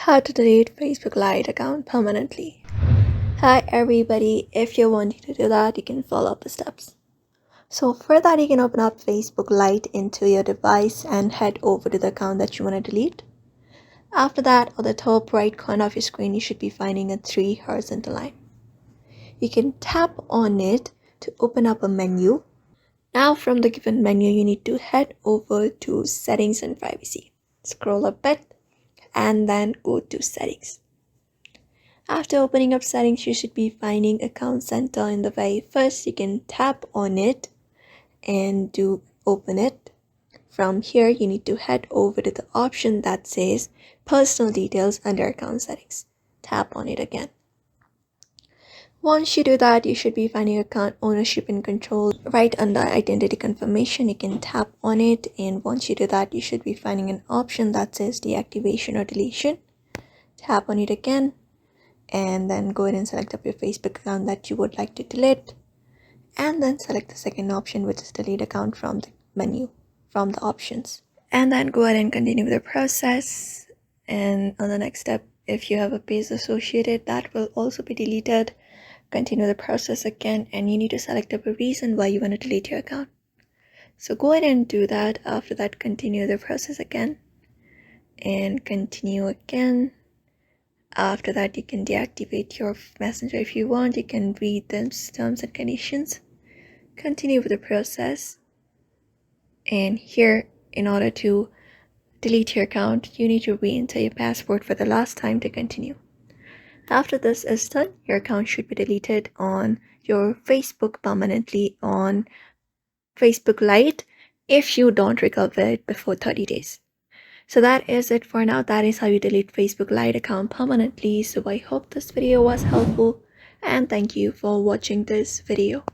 How to delete Facebook Lite account permanently. Hi everybody, if you're wanting to do that, you can follow up the steps. So for that, you can open up Facebook Lite into your device and head over to the account that you want to delete. After that, on the top right corner of your screen, you should be finding a 3 horizontal line. You can tap on it to open up a menu. Now from the given menu, you need to head over to Settings and Privacy. Scroll a bit and then go to Settings. After opening up Settings, you should be finding Account Center in the very first. You can tap on it and open it. From here, you need to head over to the option that says Personal Details under Account Settings. Tap on it again. Once you do that, you should be finding Account Ownership and Control right under Identity Confirmation. You can tap on it, and once you do that, you should be finding an option that says Deactivation or Deletion. Tap on it again, and then go ahead and select up your Facebook account that you would like to delete, and then select the second option, which is Delete Account, from the menu, from the options, and then go ahead and continue the process. And on the next step, if you have a page associated, that will also be deleted. Continue the process again, and you need to select up a reason why you want to delete your account. So go ahead and do that. After that, continue the process again and continue again. After that, you can deactivate your messenger if you want. You can read the terms and conditions. Continue with the process. And here, in order to delete your account, you need to re-enter your password for the last time to continue. After this is done, your account should be deleted on your Facebook permanently on Facebook Lite if you don't recover it before 30 days. So that is it for now. That is how you delete Facebook Lite account permanently. So I hope this video was helpful, and thank you for watching this video.